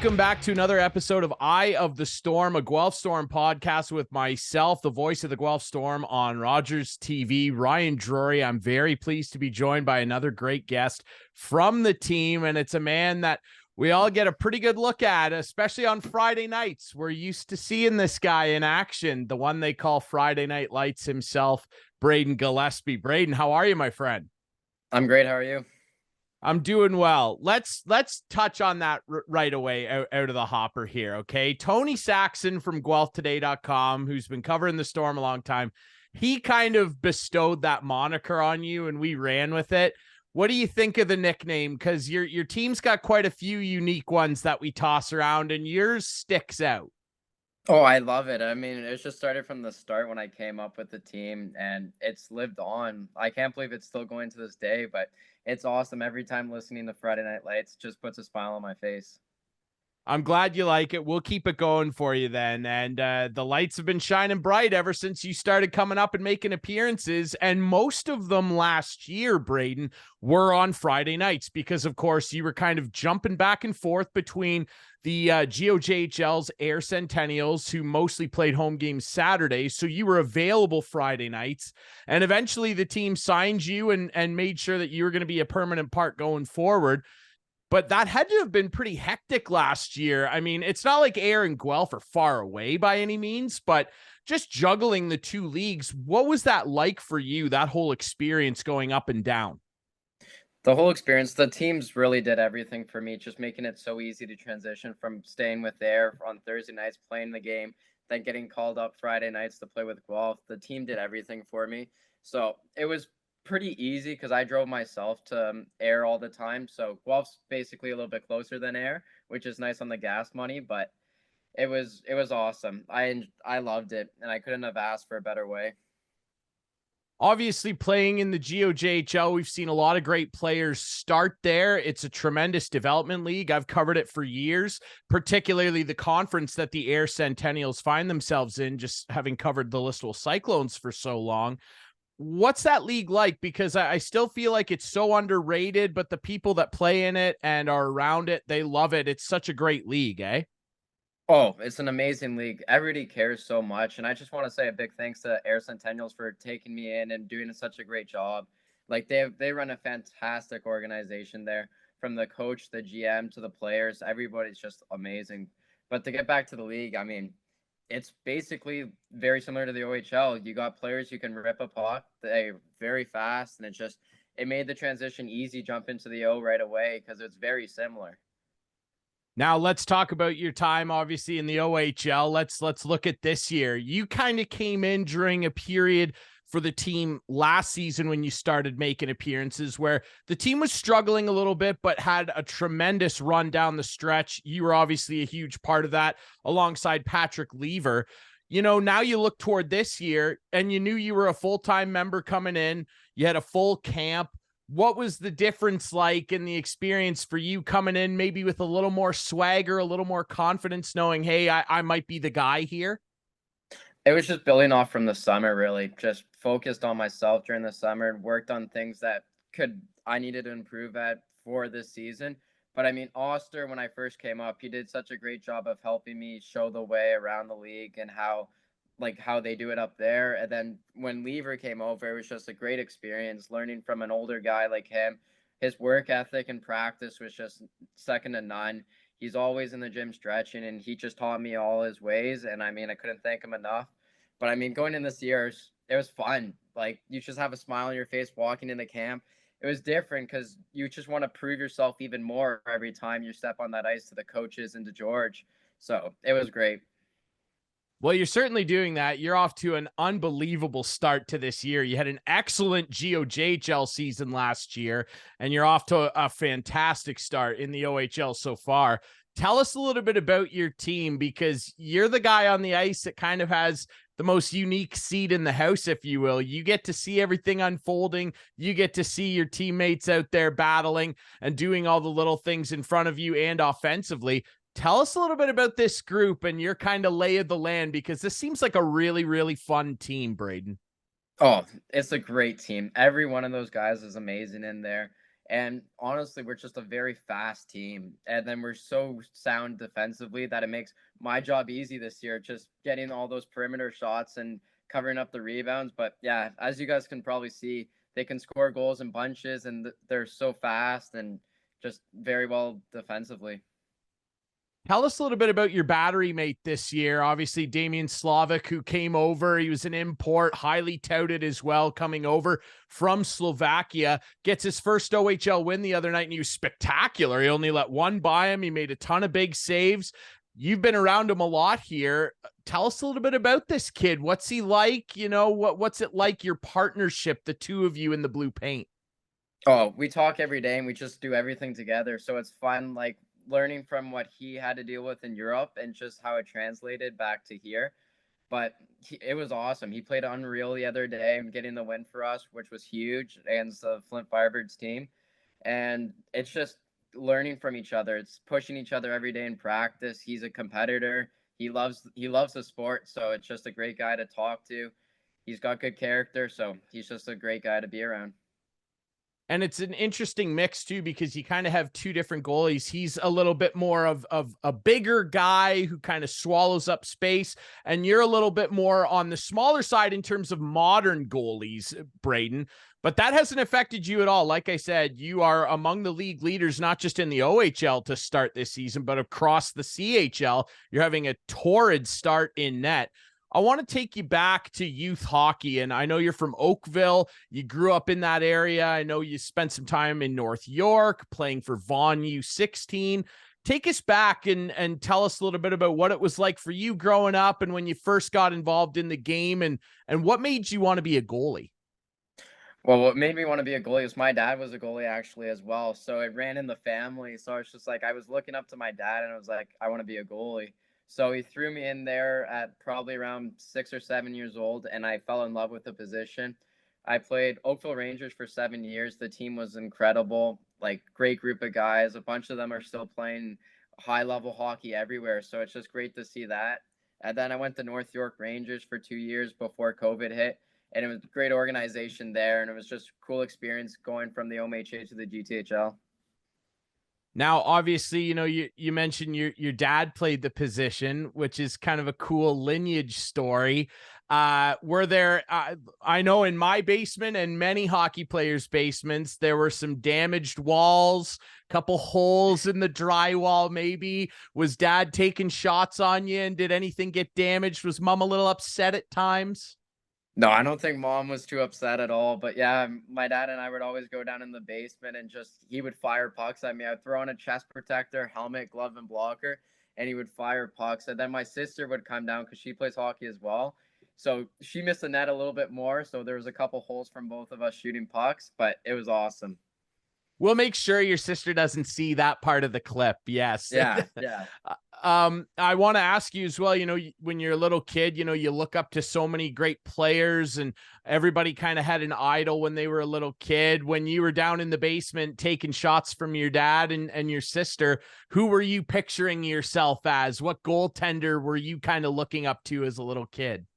Welcome back to another episode of Eye of the Storm, a Guelph Storm podcast with myself, the voice of the Guelph Storm on Rogers TV, Ryan Drury. I'm very pleased to be joined by another great guest from the team, and it's a man that we all get a pretty good look at, especially on Friday nights. We're used to seeing this guy in action, the one they call Friday Night Lights himself, Brayden Gillespie. Brayden, how are you, my friend? I'm great. How are you? I'm doing well. Let's touch on that right away out of the hopper here, okay? Tony Saxon from GuelphToday.com, who's been covering the Storm a long time, he kind of bestowed that moniker on you, and we ran with it. What do you think of the nickname? Because your team's got quite a few unique ones that we toss around, and yours sticks out. Oh, I love it. I mean, it just started from the start when I came up with the team, and it's lived on. I can't believe it's still going to this day, but it's awesome. Every time listening to Friday Night Lights just puts a smile on my face. I'm glad you like it. We'll keep it going for you then. And the lights have been shining bright ever since you started coming up and making appearances. And most of them last year, Brayden, were on Friday nights because, of course, you were kind of jumping back and forth between the GOJHL's Air Centennials, who mostly played home games Saturdays. So you were available Friday nights. And eventually the team signed you and made sure that you were going to be a permanent part going forward. But that had to have been pretty hectic last year. I mean, it's not like Air and Guelph are far away by any means, but just juggling the two leagues, what was that like for you, that whole experience going up and down? The whole experience, the teams really did everything for me, just making it so easy to transition from staying with Air on Thursday nights, playing the game, then getting called up Friday nights to play with Guelph. The team did everything for me. So it was pretty easy because I drove myself to Air all the time. So Guelph's basically a little bit closer than Air, which is nice on the gas money, but it was awesome. I loved it, and I couldn't have asked for a better way. Obviously, playing in the GOJHL, we've seen a lot of great players start there. It's a tremendous development league. I've covered it for years, particularly the conference that the Air Centennials find themselves in, just having covered the Listowel Cyclones for so long. What's that league like? Because I still feel like it's so underrated, but the people that play in it and are around it, they love it. It's such a great league, eh? Oh, it's an amazing league. Everybody cares so much, and I just want to say a big thanks to Air Centennials for taking me in and doing such a great job. Like they run a fantastic organization there, from the coach, the GM to the players. Everybody's just amazing. But to get back to the league, I mean, it's basically very similar to the OHL. You got players who can rip a puck, they're very fast, and it made the transition easy, jump into the O right away because it's very similar. Now let's talk about your time, obviously, in the OHL. Let's look at this year. You kind of came in during a period for the team last season when you started making appearances where the team was struggling a little bit, but had a tremendous run down the stretch. You were obviously a huge part of that alongside Patrick Lever. You know, now you look toward this year and you knew you were a full-time member coming in. You had a full camp. What was the difference like in the experience for you coming in maybe with a little more swagger, a little more confidence, knowing, hey, I might be the guy here? It was just building off from the summer, really. Just focused on myself during the summer and worked on things that I needed to improve at for this season. But I mean, Oster, when I first came up, he did such a great job of helping me show the way around the league and how they do it up there. And then when Lever came over, it was just a great experience learning from an older guy like him. His work ethic and practice was just second to none. He's always in the gym stretching, and he just taught me all his ways. And I mean, I couldn't thank him enough. But I mean, going in this year, it was fun. Like, you just have a smile on your face walking into camp. It was different because you just want to prove yourself even more every time you step on that ice to the coaches and to George. So it was great. Well, you're certainly doing that. You're off to an unbelievable start to this year. You had an excellent GOJHL season last year, and you're off to a fantastic start in the OHL so far. Tell us a little bit about your team, because you're the guy on the ice that kind of has the most unique seat in the house, if you will. You get to see everything unfolding. You get to see your teammates out there battling and doing all the little things in front of you and offensively. Tell us a little bit about this group and your kind of lay of the land, because this seems like a really, really fun team, Brayden. Oh, it's a great team. Every one of those guys is amazing in there. And honestly, we're just a very fast team. And then we're so sound defensively that it makes my job easy this year, just getting all those perimeter shots and covering up the rebounds. But yeah, as you guys can probably see, they can score goals in bunches, and they're so fast and just very well defensively. Tell us a little bit about your battery mate this year. Obviously, Damian Slavic, who came over, he was an import, highly touted as well, coming over from Slovakia, gets his first OHL win the other night, and he was spectacular. He only let one by him. He made a ton of big saves. You've been around him a lot here. Tell us a little bit about this kid. What's he like? What's it like, your partnership, the two of you in the blue paint? Oh, we talk every day and we just do everything together. So it's fun, like learning from what he had to deal with in Europe and just how it translated back to here. But it was awesome. He played unreal the other day and getting the win for us, which was huge against the Flint Firebirds team. And it's just learning from each other. It's pushing each other every day in practice. He's a competitor. He loves the sport, so it's just a great guy to talk to. He's got good character, so he's just a great guy to be around. And it's an interesting mix too, because you kind of have two different goalies. He's a little bit more of a bigger guy who kind of swallows up space, and you're a little bit more on the smaller side in terms of modern goalies, Brayden. But that hasn't affected you at all. Like I said, you are among the league leaders, not just in the OHL to start this season, but across the CHL. You're having a torrid start in net. I want to take you back to youth hockey. And I know you're from Oakville. You grew up in that area. I know you spent some time in North York playing for Vaughan U16. Take us back and tell us a little bit about what it was like for you growing up and when you first got involved in the game, and what made you want to be a goalie. Well, what made me want to be a goalie was my dad was a goalie actually as well. So it ran in the family. So it's just like I was looking up to my dad and I was like, I want to be a goalie. So he threw me in there at probably around 6 or 7 years old, and I fell in love with the position. I played Oakville Rangers for 7 years. The team was incredible, like great group of guys. A bunch of them are still playing high level hockey everywhere. So it's just great to see that. And then I went to North York Rangers for 2 years before COVID hit, and it was a great organization there, and it was just a cool experience going from the OMHA to the GTHL. Now, obviously, you mentioned your dad played the position, which is kind of a cool lineage story. Were there, I know in my basement and many hockey players' basements, there were some damaged walls, couple holes in the drywall, maybe. Was dad taking shots on you, and did anything get damaged? Was mom a little upset at times? No, I don't think mom was too upset at all. But yeah, my dad and I would always go down in the basement and just he would fire pucks at me. I'd throw on a chest protector, helmet, glove, and blocker, and he would fire pucks. And then my sister would come down because she plays hockey as well. So she missed the net a little bit more. So there was a couple holes from both of us shooting pucks, but it was awesome. We'll make sure your sister doesn't see that part of the clip. Yes. Yeah, yeah. I want to ask you as well, when you're a little kid, you look up to so many great players, and everybody kind of had an idol when they were a little kid. When you were down in the basement taking shots from your dad and your sister, who were you picturing yourself as? What goaltender were you kind of looking up to as a little kid?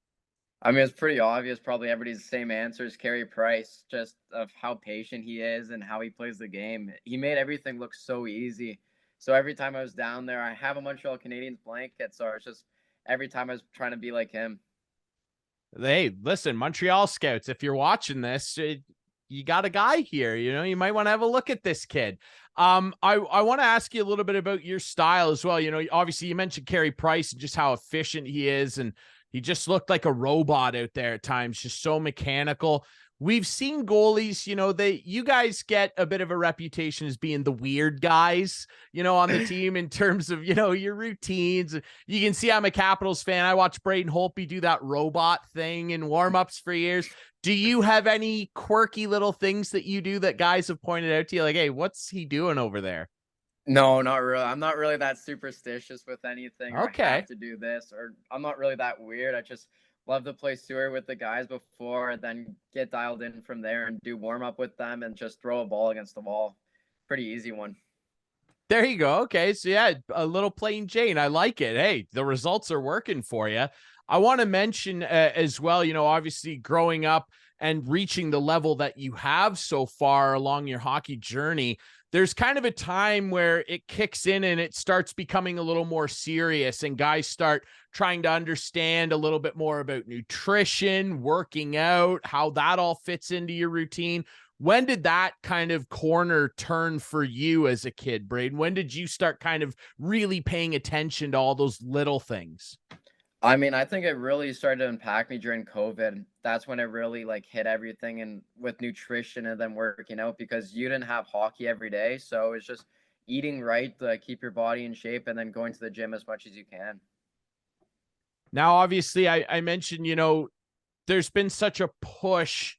I mean, it's pretty obvious. Probably everybody's same answers. Carey Price, just of how patient he is and how he plays the game. He made everything look so easy. So every time I was down there, I have a Montreal Canadiens blanket. So it's just every time I was trying to be like him. Hey, listen, Montreal scouts, if you're watching this, you got a guy here. You might want to have a look at this kid. I want to ask you a little bit about your style as well. Obviously you mentioned Carey Price and just how efficient he is, and he just looked like a robot out there at times, just so mechanical. We've seen goalies, you guys get a bit of a reputation as being the weird guys, on the team in terms of, your routines. You can see I'm a Capitals fan. I watched Braden Holtby do that robot thing in warmups for years. Do you have any quirky little things that you do that guys have pointed out to you? Like, hey, what's he doing over there? No, not really. I'm not really that superstitious with anything, or I have Okay. to do this, or I'm not really that weird. I just love to play sewer with the guys before, and then get dialed in from there and do warm up with them and just throw a ball against the wall. Pretty easy one. There you go. Okay. So yeah, a little plain Jane. I like it. Hey, the results are working for you. I want to mention as well, obviously growing up and reaching the level that you have so far along your hockey journey, there's kind of a time where it kicks in and it starts becoming a little more serious, and guys start trying to understand a little bit more about nutrition, working out, how that all fits into your routine. When did that kind of corner turn for you as a kid, Brayden? When did you start kind of really paying attention to all those little things? I mean, I think it really started to impact me during COVID. That's when it really like hit everything and with nutrition and then working out because you didn't have hockey every day. So it's just eating right to keep your body in shape and then going to the gym as much as you can. Now, obviously, I mentioned, there's been such a push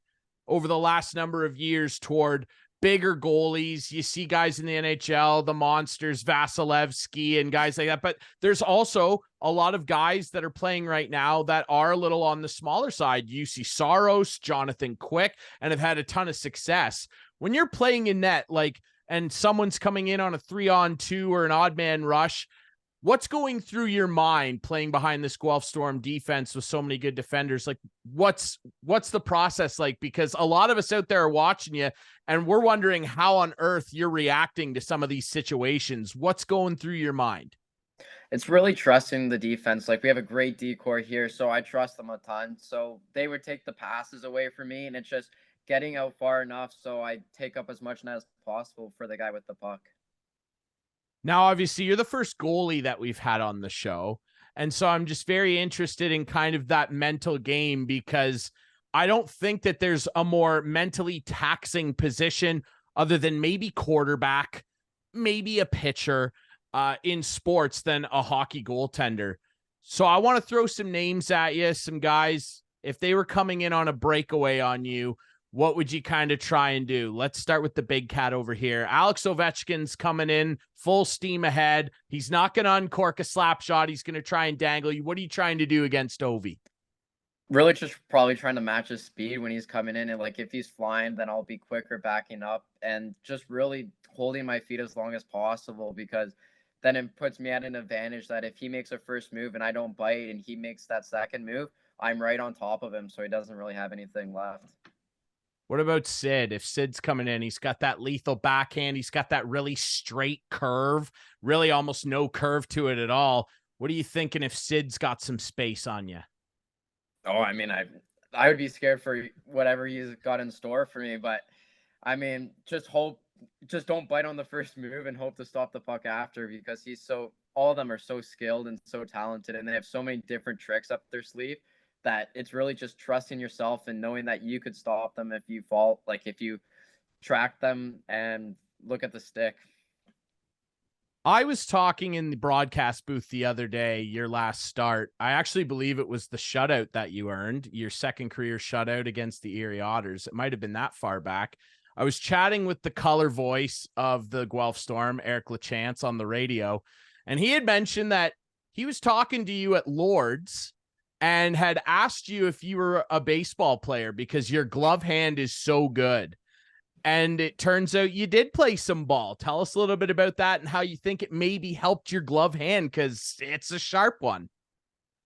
over the last number of years toward bigger goalies. You see guys in the NHL, the monsters, Vasilevsky and guys like that. But there's also a lot of guys that are playing right now that are a little on the smaller side. You see Saros, Jonathan Quick, and have had a ton of success. When you're playing in net, and someone's coming in on a 3-on-2 or an odd man rush, what's going through your mind playing behind this Guelph Storm defense with so many good defenders? Like, what's the process like? Because a lot of us out there are watching you and we're wondering how on earth you're reacting to some of these situations. What's going through your mind? It's really trusting the defense. Like we have a great decor here, so I trust them a ton. So they would take the passes away from me, and it's just getting out far enough so I take up as much net as possible for the guy with the puck. Now, obviously, you're the first goalie that we've had on the show. And so I'm just very interested in kind of that mental game, because I don't think that there's a more mentally taxing position other than maybe quarterback, maybe a pitcher in sports than a hockey goaltender. So I want to throw some names at you, some guys. If they were coming in on a breakaway on you, what would you kind of try and do? Let's start with the big cat over here. Alex Ovechkin's coming in full steam ahead. He's not going to uncork a slap shot. He's going to try and dangle you. What are you trying to do against Ovi? Really just probably trying to match his speed when he's coming in, and like if he's flying, then I'll be quicker backing up and just really holding my feet as long as possible, because then it puts me at an advantage that if he makes a first move and I don't bite and he makes that second move, I'm right on top of him, so he doesn't really have anything left. What about Sid? If Sid's coming in, he's got that lethal backhand. He's got that really straight curve, really almost no curve to it at all. What are you thinking if Sid's got some space on you? Oh, I mean, I would be scared for whatever he's got in store for me, but I mean, just don't bite on the first move and hope to stop the puck after, because all of them are so skilled and so talented, and they have so many different tricks up their sleeve that it's really just trusting yourself and knowing that you could stop them if you fall, like if you track them and look at the stick. I was talking in the broadcast booth the other day, your last start. I actually believe it was the shutout that you earned, your second career shutout against the Erie Otters. It might have been that far back. I was chatting with the color voice of the Guelph Storm, Eric LaChance, on the radio, and he had mentioned that he was talking to you at Lord's and had asked you if you were a baseball player because your glove hand is so good. And it turns out you did play some ball. Tell us a little bit about that and how you think it maybe helped your glove hand, because it's a sharp one.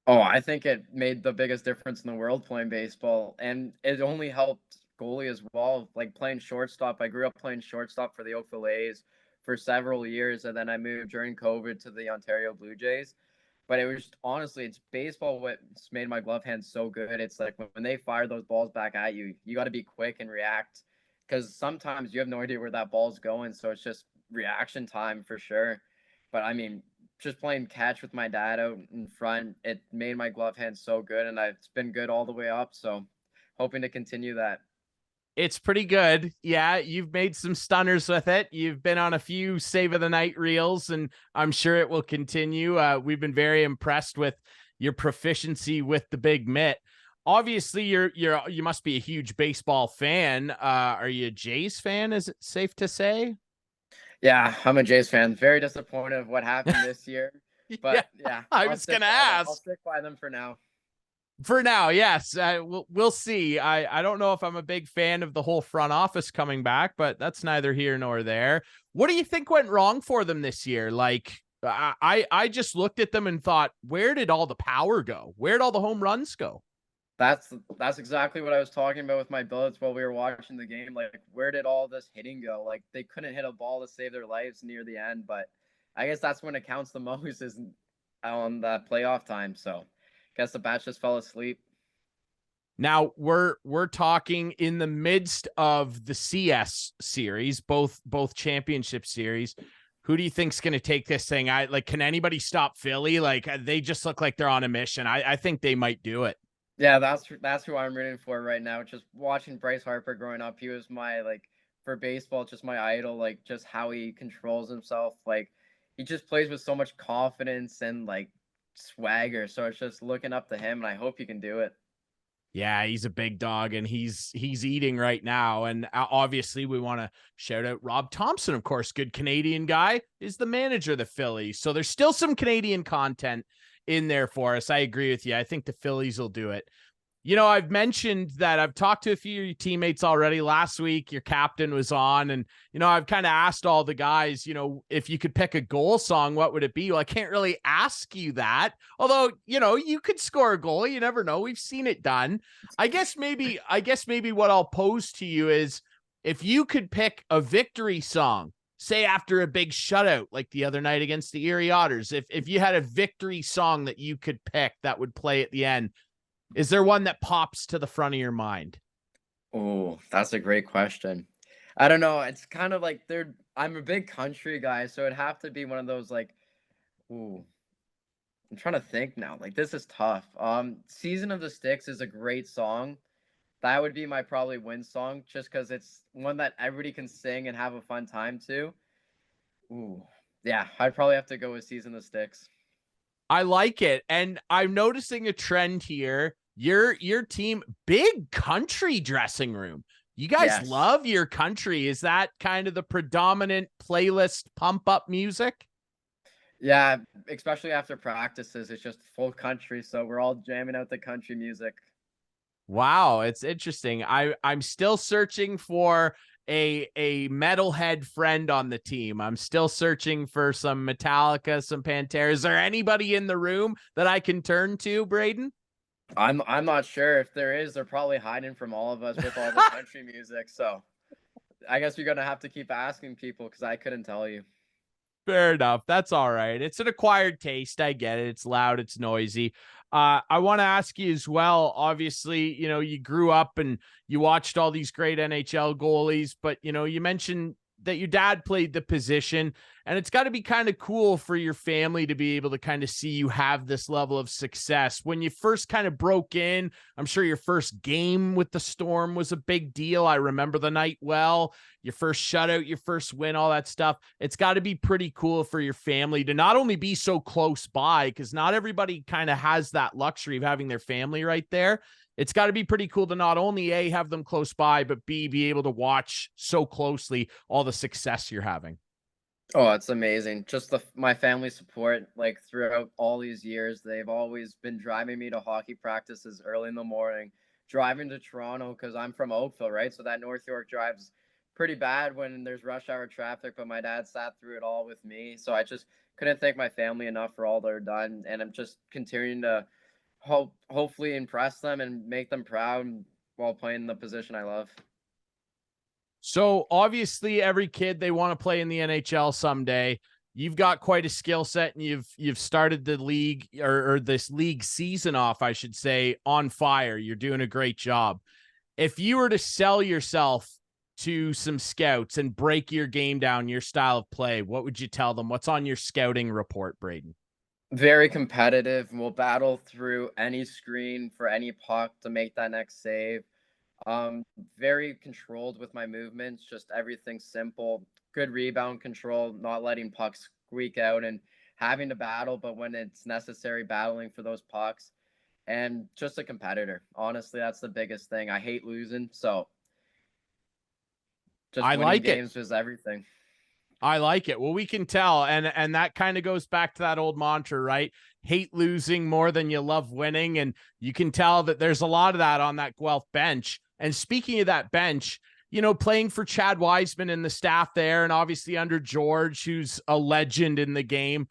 Oh, I think it made the biggest difference in the world playing baseball, and it only helped goalie as well. Like playing shortstop, I grew up playing shortstop for the Oakville A's for several years, and then I moved during COVID to the Ontario Blue Jays. But it was honestly, it's baseball what's made my glove hand so good. It's like when they fire those balls back at you, you got to be quick and react, because sometimes you have no idea where that ball's going. So it's just reaction time for sure. But I mean, just playing catch with my dad out in front, it made my glove hand so good, and it's been good all the way up. So hoping to continue that. It's pretty good. Yeah, you've made some stunners with it. You've been on a few save of the night reels, and I'm sure it will continue. We've been very impressed with your proficiency with the big mitt. Obviously, you must be a huge baseball fan. Are you a Jays fan? Is it safe to say? Yeah, I'm a Jays fan. Very disappointed of what happened this year, Yeah, but yeah, I was gonna I'll ask. stick by them for now. For now, yes. We'll see. I don't know if I'm a big fan of the whole front office coming back, but that's neither here nor there. What do you think went wrong for them this year? Like, I just looked at them and thought, where did all the power go? Where'd all the home runs go? That's exactly what I was talking about with my bullets while we were watching the game. Like, where did all this hitting go? Like, they couldn't hit a ball to save their lives near the end, but I guess that's when it counts the most is on the playoff time. So, guess the bats just fell asleep. Now we're talking in the midst of the CS series, both championship series. Who do you think's going to take this thing? I like. Can anybody stop Philly? Like they just look like they're on a mission. I think they might do it. Yeah, that's who I'm rooting for right now. Just watching Bryce Harper growing up, he was my like for baseball, just my idol. Like just how he controls himself. Like he just plays with so much confidence and like swagger. So it's just looking up to him, and I hope he can do it. Yeah, he's a big dog and he's eating right now. And obviously, we want to shout out Rob Thompson, of course, good Canadian guy, is the manager of the Phillies. So there's still some Canadian content in there for us. I agree with you. I think the Phillies will do it. You know, I've mentioned that I've talked to a few of your teammates already. Last week, your captain was on, and, you know, I've kind of asked all the guys, you know, if you could pick a goal song, what would it be? Well, I can't really ask you that. Although, you know, you could score a goal. You never know. We've seen it done. I guess maybe what I'll pose to you is if you could pick a victory song, say after a big shutout like the other night against the Erie Otters, if you had a victory song that you could pick that would play at the end, is there one that pops to the front of your mind? Oh, that's a great question. I don't know. It's kind of like they're. I'm a big country guy, so it'd have to be one of those like. Ooh, I'm trying to think now. Like this is tough. "Season of the Sticks" is a great song. That would be my probably win song, just because it's one that everybody can sing and have a fun time to. Ooh, yeah, I'd probably have to go with "Season of the Sticks." I like it. And I'm noticing a trend here. Your team, big country dressing room. You guys Yes. love your country. Is that kind of the predominant playlist pump up music? Yeah, especially after practices, it's just full country, so we're all jamming out the country music. Wow, it's interesting. I'm still searching for a metalhead friend on the team. I'm still searching for some Metallica, some Pantera. Is there anybody in the room that I can turn to, Brayden? I'm not sure if there is. They're probably hiding from all of us with all the country music. So I guess you're gonna have to keep asking people because I couldn't tell you. Fair enough. That's all right. It's an acquired taste. I get it. It's loud. It's noisy. I want to ask you as well. Obviously, you know, you grew up and you watched all these great NHL goalies, but, you know, you mentioned that your dad played the position, and it's got to be kind of cool for your family to be able to kind of see you have this level of success. When you first kind of broke in, I'm sure your first game with the Storm was a big deal. I remember the night well, your first shutout, your first win, all that stuff. It's got to be pretty cool for your family to not only be so close by, because not everybody kind of has that luxury of having their family right there. It's got to be pretty cool to not only A, have them close by, but B, be able to watch so closely all the success you're having. Oh, it's amazing. Just my family support, like throughout all these years, they've always been driving me to hockey practices early in the morning, driving to Toronto because I'm from Oakville, right? So that North York drive's pretty bad when there's rush hour traffic, but my dad sat through it all with me. So I just couldn't thank my family enough for all they're done, and I'm just continuing to hopefully impress them and make them proud while playing the position I love. So obviously every kid, they want to play in the NHL someday. You've got quite a skill set, and you've started the league, or this league season off, I should say, on fire. You're doing a great job. If you were to sell yourself to some scouts and break your game down, your style of play, what would you tell them? What's on your scouting report, Brayden? Very competitive. We'll battle through any screen for any puck to make that next save. Very controlled with my movements, just everything simple. Good rebound control, not letting pucks squeak out and having to battle, but when it's necessary, battling for those pucks. And just a competitor. Honestly, that's the biggest thing. I hate losing, so just I winning like it. games is everything. I like it. Well, we can tell. And that kind of goes back to that old mantra, right? Hate losing more than you love winning. And you can tell that there's a lot of that on that Guelph bench. And speaking of that bench, playing for Chad Wiseman and the staff there, and obviously under George, who's a legend in the game.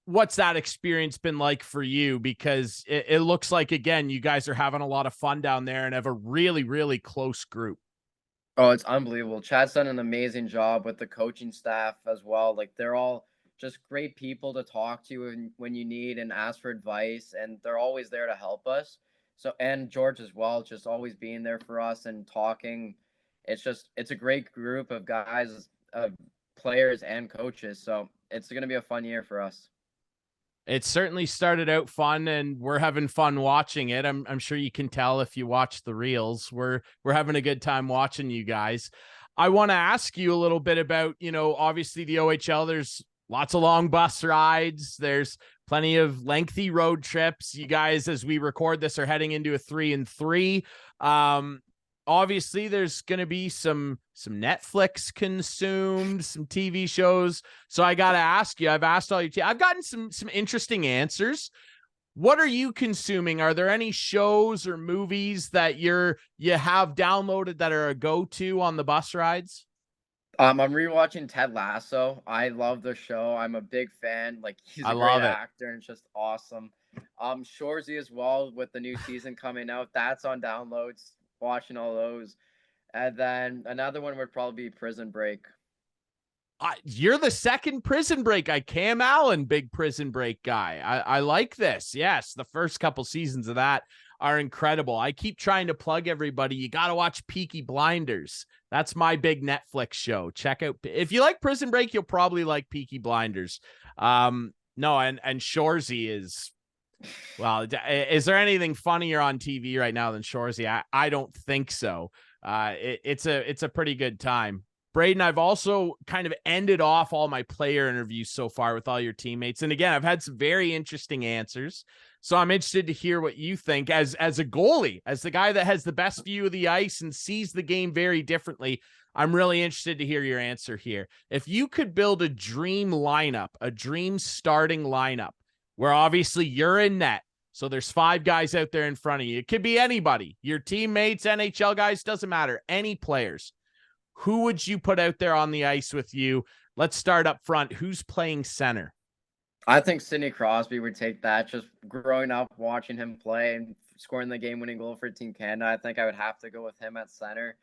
What's that experience been like for you? Because it looks like, again, you guys are having a lot of fun down there and have a really, really close group. Oh, it's unbelievable. Chad's done an amazing job with the coaching staff as well. Like they're all just great people to talk to when you need and ask for advice, and they're always there to help us. So, and George as well, just always being there for us and talking. It's a great group of guys, players and coaches. So it's going to be a fun year for us. It certainly started out fun, and we're having fun watching it. I'm sure you can tell if you watch the reels. We're having a good time watching you guys. I want to ask you a little bit about, obviously the OHL. There's lots of long bus rides. There's plenty of lengthy road trips. You guys, as we record this, are heading into a 3-3. Obviously there's going to be some Netflix consumed, some TV shows. So I got to ask you, I've asked all your team. I've gotten some interesting answers. What are you consuming? Are there any shows or movies that you have downloaded that are a go-to on the bus rides? I'm rewatching Ted Lasso. I love the show. I'm a big fan. Like he's a great actor and it's just awesome. Shorzy as well with the new season coming out. That's on downloads. Watching all those. And then another one would probably be Prison Break. You're the second Prison Break guy. Cam Allen, big Prison Break guy. I like this. Yes, the first couple seasons of that are incredible. I keep trying to plug everybody. You got to watch Peaky Blinders. That's my big Netflix show. Check out. If you like Prison Break, you'll probably like Peaky Blinders. No, and Shorzy is... Well, is there anything funnier on TV right now than Shorzy? I don't think so. It's a pretty good time. Brayden, I've also kind of ended off all my player interviews so far with all your teammates. And again, I've had some very interesting answers. So I'm interested to hear what you think as a goalie, as the guy that has the best view of the ice and sees the game very differently. I'm really interested to hear your answer here. If you could build a dream lineup, a dream starting lineup, where obviously you're in net. So there's 5 guys out there in front of you. It could be anybody, your teammates, NHL guys, doesn't matter. Any players. Who would you put out there on the ice with you? Let's start up front. Who's playing center? I think Sidney Crosby would take that. Just growing up, watching him play and scoring the game-winning goal for Team Canada, I think I would have to go with him at center.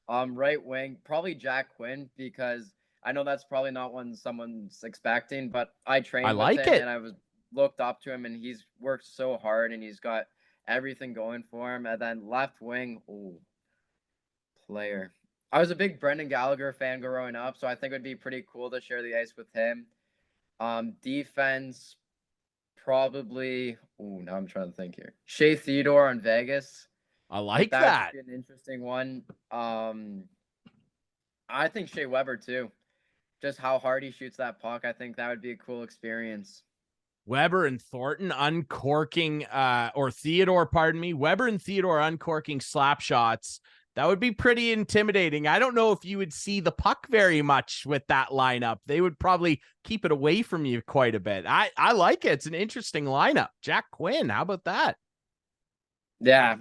Right wing, probably Jack Quinn, because I know that's probably not one someone's expecting, but I trained with him and I was looked up to him, and he's worked so hard, and he's got everything going for him. And then left wing, player. I was a big Brendan Gallagher fan growing up, so I think it would be pretty cool to share the ice with him. Defense, probably. Now I'm trying to think here. Shea Theodore on Vegas. I like that. Would be an interesting one. I think Shea Weber too. Just how hard he shoots that puck. I think that would be a cool experience. Weber and Thornton uncorking, or Theodore, pardon me. Weber and Theodore uncorking slap shots. That would be pretty intimidating. I don't know if you would see the puck very much with that lineup. They would probably keep it away from you quite a bit. I like it. It's an interesting lineup. Jack Quinn, how about that? Yeah,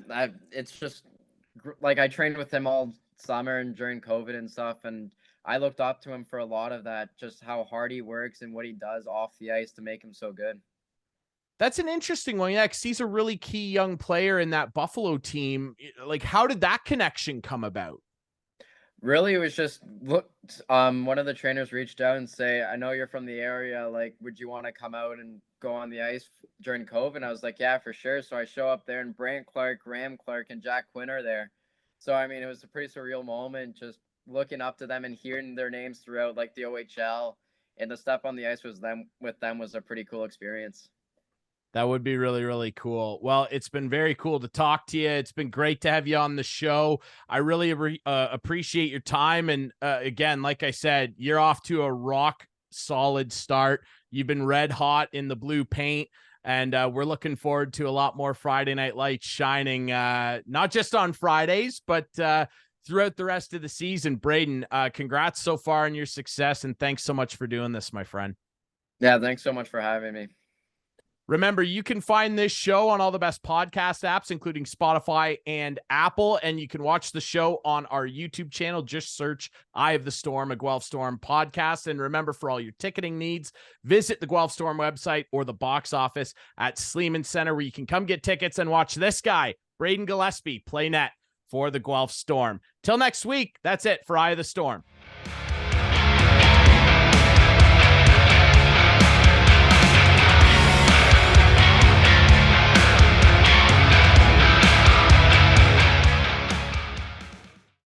it's just like I trained with him all summer and during COVID and stuff, and I looked up to him for a lot of that, just how hard he works and what he does off the ice to make him so good. That's an interesting one. Yeah, because he's a really key young player in that Buffalo team. Like, how did that connection come about? Really, it was just one of the trainers reached out and say, I know you're from the area. Like, would you want to come out and go on the ice during COVID? And I was like, yeah, for sure. So I show up there, and Brant Clark, Graham Clark, and Jack Quinn are there. So, I mean, it was a pretty surreal moment, just looking up to them and hearing their names throughout, like, the OHL. And the step on the ice with them was a pretty cool experience. That would be really, really cool. Well, it's been very cool to talk to you. It's been great to have you on the show. I really appreciate your time. And again, like I said, you're off to a rock solid start. You've been red hot in the blue paint. And we're looking forward to a lot more Friday Night Lights shining, not just on Fridays, but throughout the rest of the season. Brayden, congrats so far on your success, and thanks so much for doing this, my friend. Yeah, thanks so much for having me. Remember, you can find this show on all the best podcast apps, including Spotify and Apple, and you can watch the show on our YouTube channel. Just search Eye of the Storm, a Guelph Storm podcast. And remember, for all your ticketing needs, visit the Guelph Storm website or the box office at Sleeman Center, where you can come get tickets and watch this guy, Brayden Gillespie, play net for the Guelph Storm. Till next week, that's it for Eye of the Storm.